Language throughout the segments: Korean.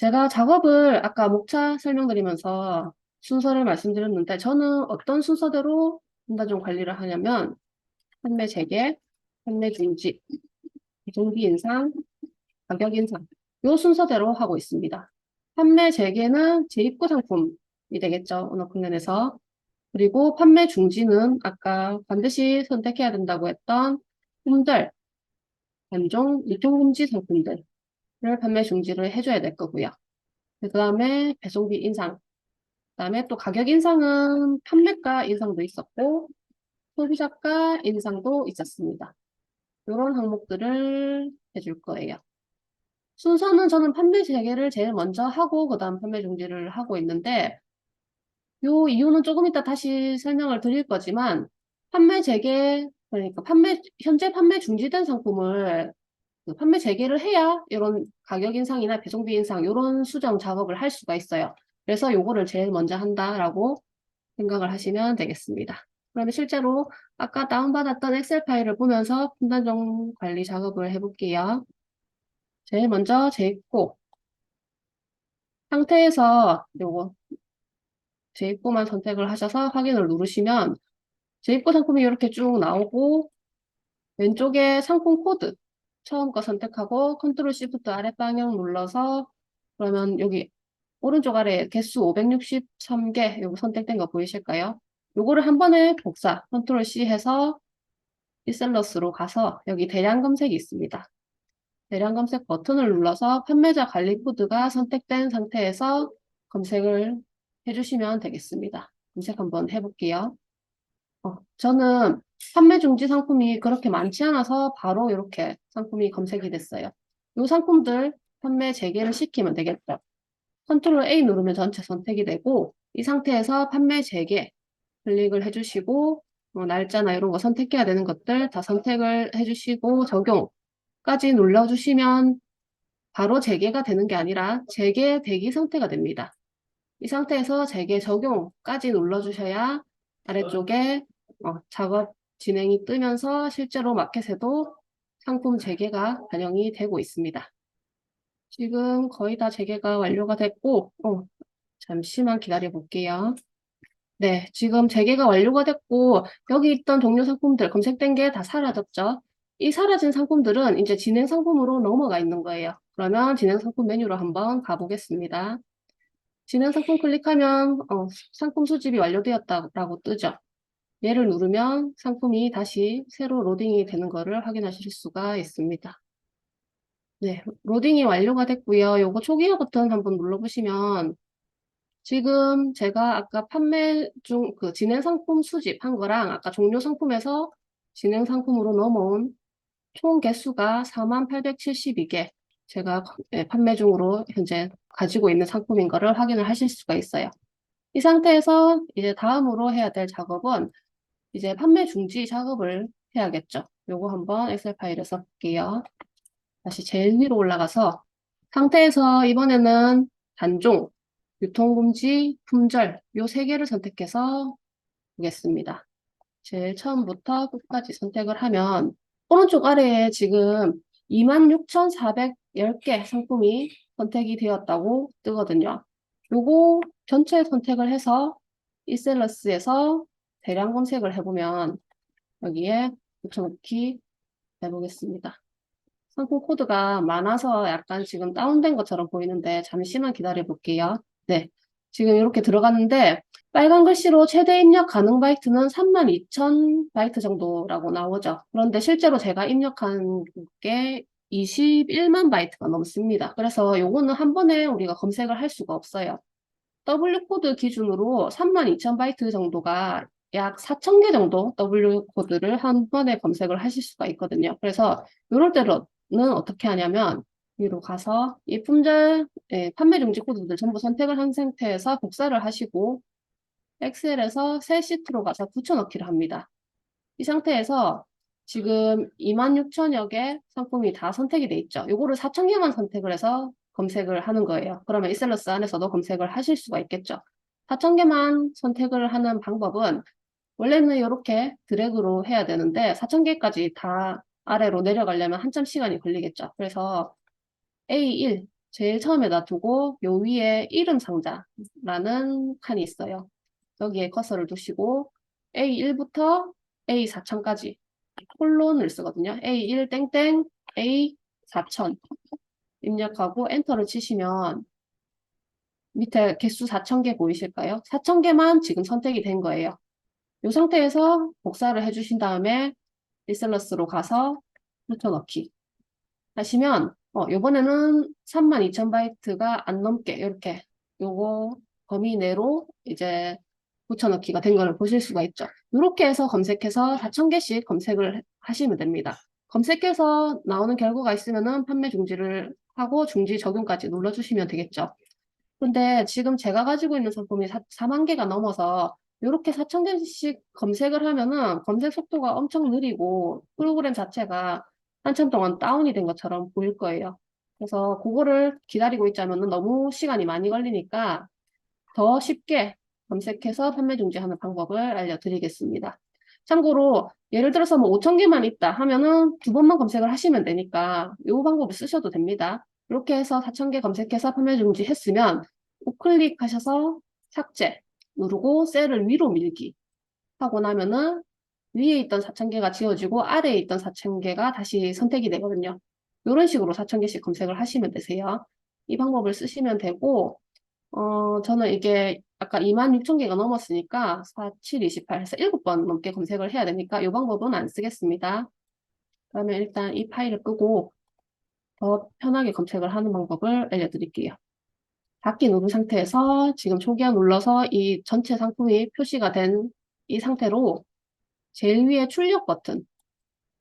제가 작업을 아까 목차 설명드리면서 순서를 말씀드렸는데, 저는 어떤 순서대로 분단종 관리를 하냐면, 판매 재개, 판매 중지, 비정비 인상, 가격 인상, 요 순서대로 하고 있습니다. 판매 재개는 재입고 상품이 되겠죠, 언어클랜에서. 그리고 판매 중지는 아까 반드시 선택해야 된다고 했던 품절, 단종, 유통금지 상품들을 판매 중지를 해줘야 될 거고요. 그 다음에 배송비 인상, 그다음에 또 가격 인상은 판매가 인상도 있었고 소비자가 인상도 있었습니다. 이런 항목들을 해줄 거예요. 순서는 저는 판매 재개를 제일 먼저 하고 그다음 판매 중지를 하고 있는데 요 이유는 조금 이따 다시 설명을 드릴 거지만 판매 재개 그러니까 현재 판매 중지된 상품을 그 판매 재개를 해야 이런 가격 인상이나 배송비 인상 이런 수정 작업을 할 수가 있어요. 그래서 요거를 제일 먼저 한다라고 생각을 하시면 되겠습니다. 그러면 실제로 아까 다운받았던 엑셀 파일을 보면서 분단종 관리 작업을 해볼게요. 제일 먼저 재입고 상태에서 요거 재입고만 선택을 하셔서 확인을 누르시면 재입고 상품이 이렇게 쭉 나오고 왼쪽에 상품 코드 처음 거 선택하고 컨트롤 시프트 아랫방향 눌러서 그러면 여기 오른쪽 아래 개수 563개 요거 선택된 거 보이실까요? 요거를 한 번에 복사 컨트롤 C 해서 이셀러스로 가서 여기 대량 검색이 있습니다. 대량 검색 버튼을 눌러서 판매자 관리 코드가 선택된 상태에서 검색을 해주시면 되겠습니다. 검색 한번 해볼게요. 저는 판매 중지 상품이 그렇게 많지 않아서 바로 이렇게 상품이 검색이 됐어요. 이 상품들 판매 재개를 시키면 되겠죠. 컨트롤 A 누르면 전체 선택이 되고 이 상태에서 판매 재개 클릭을 해주시고 날짜나 이런 거 선택해야 되는 것들 다 선택을 해주시고 적용까지 눌러주시면 바로 재개가 되는 게 아니라 재개 대기 상태가 됩니다. 이 상태에서 재개 적용까지 눌러주셔야 아래쪽에 작업 진행이 뜨면서 실제로 마켓에도 상품 재개가 반영이 되고 있습니다. 지금 거의 다 재개가 완료가 됐고 잠시만 기다려 볼게요. 네, 지금 재개가 완료가 됐고 여기 있던 동료 상품들 검색된 게 다 사라졌죠. 이 사라진 상품들은 이제 진행 상품으로 넘어가 있는 거예요. 그러면 진행 상품 메뉴로 한번 가보겠습니다. 진행 상품 클릭하면 상품 수집이 완료되었다라고 뜨죠. 얘를 누르면 상품이 다시 새로 로딩이 되는 것을 확인하실 수가 있습니다. 네, 로딩이 완료가 됐고요. 요거 초기화 버튼 한번 눌러보시면 지금 제가 아까 판매 중 그 진행 상품 수집한 거랑 아까 종료 상품에서 진행 상품으로 넘어온 총 개수가 4872개 제가 판매 중으로 현재 가지고 있는 상품인 거를 확인을 하실 수가 있어요. 이 상태에서 이제 다음으로 해야 될 작업은 이제 판매 중지 작업을 해야겠죠. 요거 한번 엑셀 파일에서 볼게요. 다시 제일 위로 올라가서 상태에서 이번에는 단종, 유통금지, 품절 요 세 개를 선택해서 보겠습니다. 제일 처음부터 끝까지 선택을 하면 오른쪽 아래에 지금 26,410개 상품이 선택이 되었다고 뜨거든요. 요거 전체 선택을 해서 이셀러스에서 대량 검색을 해보면 여기에 붙여넣기 해보겠습니다. 상품 코드가 많아서 약간 지금 다운된 것처럼 보이는데 잠시만 기다려 볼게요. 네. 지금 이렇게 들어갔는데 빨간 글씨로 최대 입력 가능 바이트는 32,000 바이트 정도라고 나오죠. 그런데 실제로 제가 입력한 게 21만 바이트가 넘습니다. 그래서 요거는 한 번에 우리가 검색을 할 수가 없어요. W 코드 기준으로 32,000 바이트 정도가 약 4,000개 정도 W 코드를 한 번에 검색을 하실 수가 있거든요. 그래서 이럴 때는 어떻게 하냐면 위로 가서 이 품절 판매 중지 코드들 전부 선택을 한 상태에서 복사를 하시고 엑셀에서 새 시트로 가서 붙여넣기를 합니다. 이 상태에서 지금 26,000여 개 상품이 다 선택이 돼 있죠. 요거를 4,000개만 선택을 해서 검색을 하는 거예요. 그러면 이셀러스 안에서도 검색을 하실 수가 있겠죠. 4,000개만 선택을 하는 방법은 원래는 이렇게 드래그로 해야 되는데 4,000개까지 다 아래로 내려가려면 한참 시간이 걸리겠죠. 그래서 A1 제일 처음에다 두고 요 위에 이름 상자라는 칸이 있어요. 여기에 커서를 두시고 A1부터 A4000까지 콜론을 쓰거든요. A1 땡땡 A4000 입력하고 엔터를 치시면 밑에 개수 4000개 보이실까요? 4000개만 지금 선택이 된 거예요. 이 상태에서 복사를 해주신 다음에 리셀러스로 가서 붙여넣기 하시면 요번에는 32,000바이트가 안 넘게 이렇게 요거 범위 내로 이제 붙여넣기가 된 거를 보실 수가 있죠. 이렇게 해서 검색해서 4,000개씩 검색을 하시면 됩니다. 검색해서 나오는 결과가 있으면은 판매 중지를 하고 중지 적용까지 눌러주시면 되겠죠. 근데 지금 제가 가지고 있는 상품이 4만 개가 넘어서 이렇게 4천 개씩 검색을 하면은 검색 속도가 엄청 느리고 프로그램 자체가 한참 동안 다운이 된 것처럼 보일 거예요. 그래서 그거를 기다리고 있자면은 너무 시간이 많이 걸리니까 더 쉽게 검색해서 판매 중지하는 방법을 알려드리겠습니다. 참고로 예를 들어서 뭐 5천 개만 있다 하면은 두 번만 검색을 하시면 되니까 이 방법을 쓰셔도 됩니다. 이렇게 해서 4천 개 검색해서 판매 중지했으면 우클릭하셔서 삭제 누르고 셀을 위로 밀기 하고 나면은 위에 있던 4천 개가 지워지고 아래에 있던 4천 개가 다시 선택이 되거든요. 이런 식으로 4천 개씩 검색을 하시면 되세요. 이 방법을 쓰시면 되고 저는 이게 아까 26,000개가 넘었으니까 4, 7, 28 해서 7번 넘게 검색을 해야 되니까 이 방법은 안 쓰겠습니다. 그러면 일단 이 파일을 끄고 더 편하게 검색을 하는 방법을 알려드릴게요. 닫기 누른 상태에서 지금 초기화 눌러서 이 전체 상품이 표시가 된 이 상태로 제일 위에 출력 버튼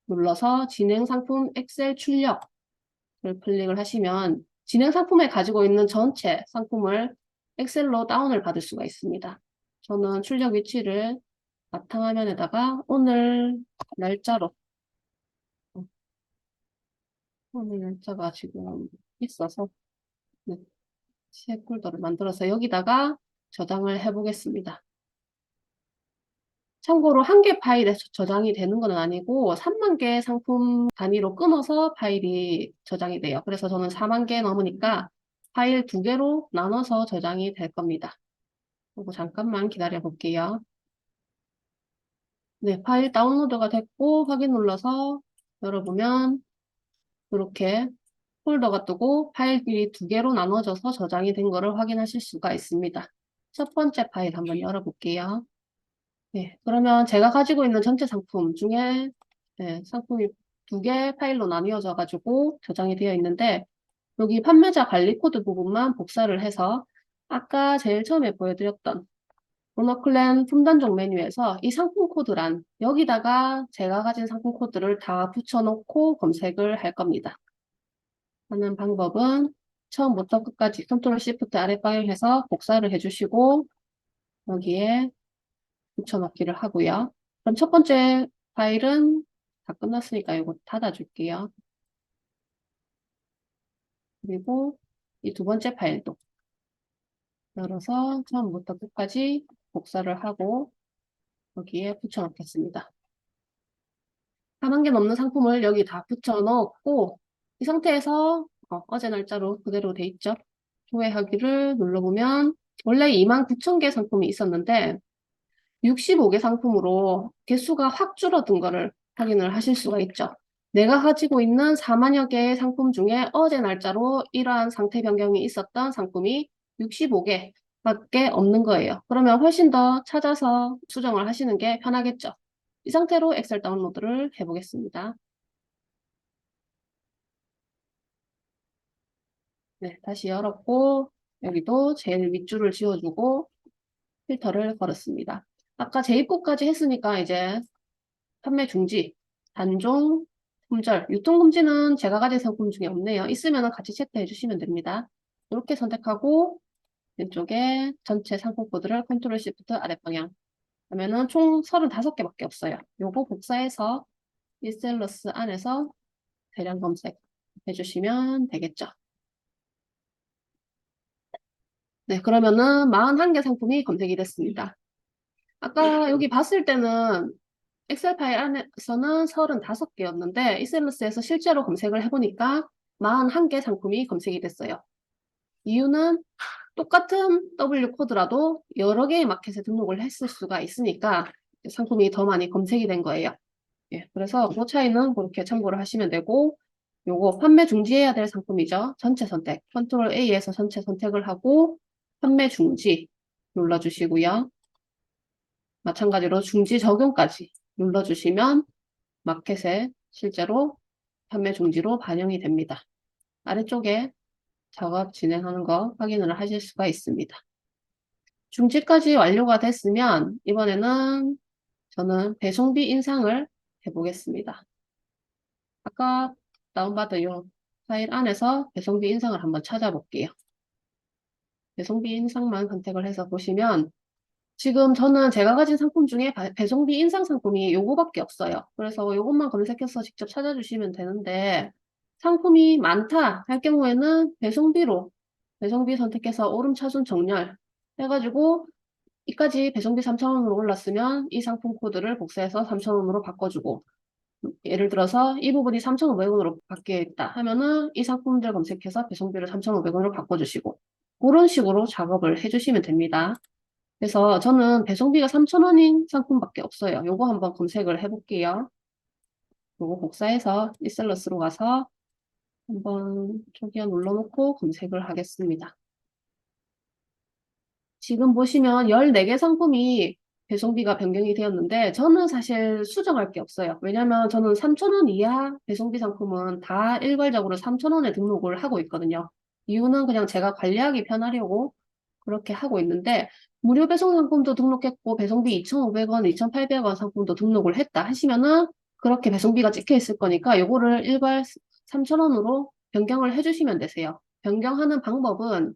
눌러서 진행 상품 엑셀 출력을 클릭을 하시면 진행 상품에 가지고 있는 전체 상품을 엑셀로 다운을 받을 수가 있습니다. 저는 출력 위치를 바탕화면에다가 오늘 날짜로 오늘 날짜가 지금 있어서 네, 시에 폴더를 만들어서 여기다가 저장을 해보겠습니다. 참고로 한 개 파일에 저장이 되는 건 아니고 3만 개 상품 단위로 끊어서 파일이 저장이 돼요. 그래서 저는 4만 개 넘으니까 파일 두 개로 나눠서 저장이 될 겁니다. 그리고 잠깐만 기다려 볼게요. 네, 파일 다운로드가 됐고 확인 눌러서 열어보면 이렇게 폴더가 뜨고 파일이 두 개로 나눠져서 저장이 된 거를 확인하실 수가 있습니다. 첫 번째 파일 한번 열어볼게요. 네, 그러면 제가 가지고 있는 전체 상품 중에 네, 상품이 두 개 파일로 나뉘어져 가지고 저장이 되어 있는데 여기 판매자 관리 코드 부분만 복사를 해서 아까 제일 처음에 보여드렸던 모노클랜 품단종 메뉴에서 이 상품 코드란 여기다가 제가 가진 상품 코드를 다 붙여놓고 검색을 할 겁니다. 하는 방법은 처음부터 끝까지 컨트롤 시프트 아랫방향 해서 복사를 해주시고 여기에 붙여넣기를 하고요. 그럼 첫 번째 파일은 다 끝났으니까 이거 닫아줄게요. 그리고 이 두 번째 파일도 열어서 처음부터 끝까지 복사를 하고 여기에 붙여넣겠습니다. 4만 개 넘는 상품을 여기 다 붙여넣었고 이 상태에서 어제 날짜로 그대로 돼 있죠. 조회하기를 눌러보면 원래 29,000개 상품이 있었는데 65개 상품으로 개수가 확 줄어든 거를 확인을 하실 수가 있죠. 내가 가지고 있는 4만여 개의 상품 중에 어제 날짜로 이러한 상태 변경이 있었던 상품이 65개밖에 없는 거예요. 그러면 훨씬 더 찾아서 수정을 하시는 게 편하겠죠. 이 상태로 엑셀 다운로드를 해보겠습니다. 네, 다시 열었고 여기도 제일 윗줄을 지워주고 필터를 걸었습니다. 아까 재입고까지 했으니까 이제 판매 중지, 단종, 품절, 유통금지는 제가 가진 상품 중에 없네요. 있으면 같이 체크해 주시면 됩니다. 이렇게 선택하고 왼쪽에 전체 상품 코드를 컨트롤 시프트 아랫방향 하면은 총 35개밖에 없어요. 요거 복사해서 리셀러스 안에서 대량 검색 해주시면 되겠죠. 네, 그러면은 41개 상품이 검색이 됐습니다. 아까 여기 봤을 때는 엑셀 파일 안에서는 35개였는데 이셀러스에서 실제로 검색을 해보니까 41개 상품이 검색이 됐어요. 이유는 똑같은 W 코드라도 여러 개의 마켓에 등록을 했을 수가 있으니까 상품이 더 많이 검색이 된 거예요. 예, 그래서 그 차이는 그렇게 참고를 하시면 되고, 요거 판매 중지해야 될 상품이죠. 전체 선택. 컨트롤 A에서 전체 선택을 하고 판매 중지 눌러주시고요. 마찬가지로 중지 적용까지 눌러주시면 마켓에 실제로 판매 중지로 반영이 됩니다. 아래쪽에 작업 진행하는 거 확인을 하실 수가 있습니다. 중지까지 완료가 됐으면 이번에는 저는 배송비 인상을 해보겠습니다. 아까 다운받은 이 파일 안에서 배송비 인상을 한번 찾아볼게요. 배송비 인상만 선택을 해서 보시면 지금 저는 제가 가진 상품 중에 배송비 인상 상품이 요거밖에 없어요. 그래서 요것만 검색해서 직접 찾아주시면 되는데 상품이 많다 할 경우에는 배송비 선택해서 오름차순 정렬 해가지고 이까지 배송비 3,000원으로 올랐으면 이 상품 코드를 복사해서 3,000원으로 바꿔주고 예를 들어서 이 부분이 3,500원으로 바뀌어 있다 하면은 이 상품들 검색해서 배송비를 3,500원으로 바꿔주시고 그런 식으로 작업을 해주시면 됩니다. 그래서 저는 배송비가 3,000원인 상품밖에 없어요. 요거 한번 검색을 해볼게요. 요거 복사해서 이셀러스로 가서 한번 초기화 눌러놓고 검색을 하겠습니다. 지금 보시면 14개 상품이 배송비가 변경이 되었는데 저는 사실 수정할 게 없어요. 왜냐면 저는 3,000원 이하 배송비 상품은 다 일괄적으로 3,000원에 등록을 하고 있거든요. 이유는 그냥 제가 관리하기 편하려고 그렇게 하고 있는데 무료 배송 상품도 등록했고 배송비 2,500원, 2,800원 상품도 등록을 했다 하시면은 그렇게 배송비가 찍혀 있을 거니까 요거를 일괄 3,000원으로 변경을 해주시면 되세요. 변경하는 방법은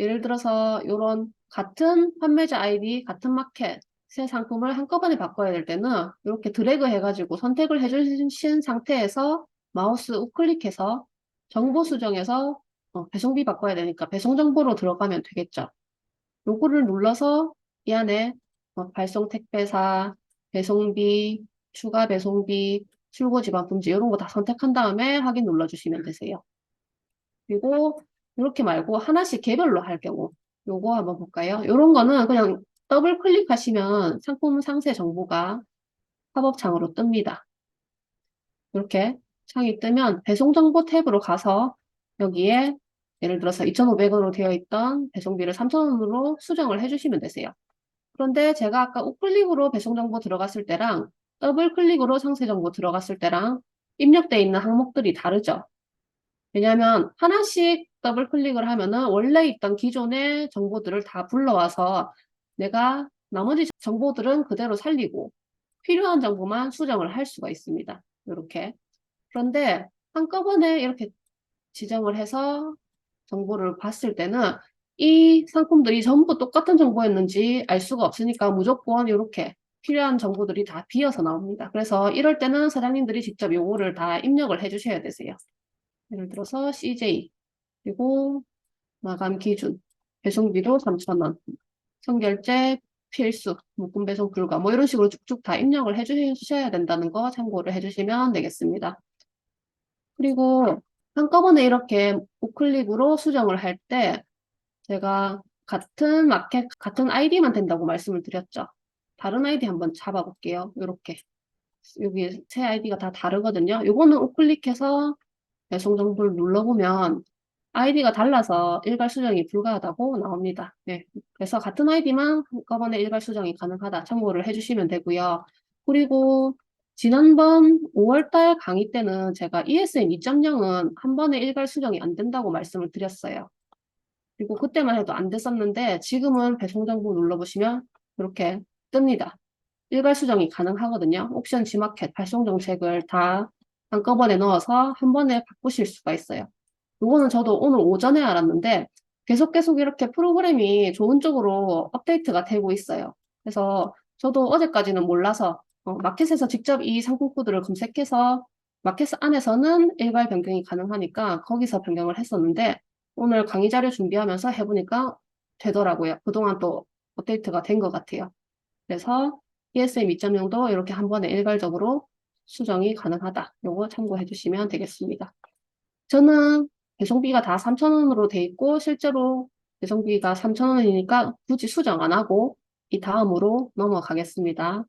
예를 들어서 이런 같은 판매자 아이디, 같은 마켓의 상품을 한꺼번에 바꿔야 될 때는 이렇게 드래그 해가지고 선택을 해주신 상태에서 마우스 우클릭해서 정보 수정해서 배송비 바꿔야 되니까 배송 정보로 들어가면 되겠죠. 요거를 눌러서 이 안에 발송 택배사, 배송비, 추가 배송비, 출고 지방 품질 이런 거 다 선택한 다음에 확인 눌러주시면 되세요. 그리고 이렇게 말고 하나씩 개별로 할 경우 요거 한번 볼까요? 요런 거는 그냥 더블 클릭하시면 상품 상세 정보가 팝업창으로 뜹니다. 이렇게 창이 뜨면 배송 정보 탭으로 가서 여기에 예를 들어서 2,500원으로 되어 있던 배송비를 3,000원으로 수정을 해주시면 되세요. 그런데 제가 아까 우클릭으로 배송 정보 들어갔을 때랑 더블 클릭으로 상세 정보 들어갔을 때랑 입력되어 있는 항목들이 다르죠. 왜냐하면 하나씩 더블 클릭을 하면은 원래 있던 기존의 정보들을 다 불러와서 내가 나머지 정보들은 그대로 살리고 필요한 정보만 수정을 할 수가 있습니다. 이렇게. 그런데 한꺼번에 이렇게 지정을 해서 정보를 봤을 때는 이 상품들이 전부 똑같은 정보였는지 알 수가 없으니까 무조건 이렇게 필요한 정보들이 다 비어서 나옵니다. 그래서 이럴 때는 사장님들이 직접 요거를 다 입력을 해 주셔야 되세요. 예를 들어서 CJ 그리고 마감 기준 배송비도 3,000원 선결제 필수 묶음 배송 불가 뭐 이런 식으로 쭉쭉 다 입력을 해 주셔야 된다는 거 참고를 해 주시면 되겠습니다. 그리고 한꺼번에 이렇게 우클릭으로 수정을 할 때 제가 같은 마켓 같은 아이디만 된다고 말씀을 드렸죠. 다른 아이디 한번 잡아볼게요. 이렇게 여기 세 아이디가 다 다르거든요. 요거는 우클릭해서 배송 정보를 눌러보면 아이디가 달라서 일괄 수정이 불가하다고 나옵니다. 네. 그래서 같은 아이디만 한꺼번에 일괄 수정이 가능하다 참고를 해주시면 되고요. 그리고 지난번 5월달 강의 때는 제가 ESN 2.0은 한 번에 일괄 수정이 안 된다고 말씀을 드렸어요. 그리고 그때만 해도 안 됐었는데 지금은 배송 정보 눌러보시면 이렇게 뜹니다. 일괄 수정이 가능하거든요. 옵션 G마켓 발송 정책을 다 한꺼번에 넣어서 한 번에 바꾸실 수가 있어요. 이거는 저도 오늘 오전에 알았는데 계속 이렇게 프로그램이 좋은 쪽으로 업데이트가 되고 있어요. 그래서 저도 어제까지는 몰라서 마켓에서 직접 이 상품 코드를 검색해서 마켓 안에서는 일괄 변경이 가능하니까 거기서 변경을 했었는데 오늘 강의 자료 준비하면서 해보니까 되더라고요. 그동안 또 업데이트가 된 것 같아요. 그래서 ESM 2.0도 이렇게 한 번에 일괄적으로 수정이 가능하다. 요거 참고해 주시면 되겠습니다. 저는 배송비가 다 3,000원으로 돼 있고 실제로 배송비가 3,000원이니까 굳이 수정 안 하고 이 다음으로 넘어가겠습니다.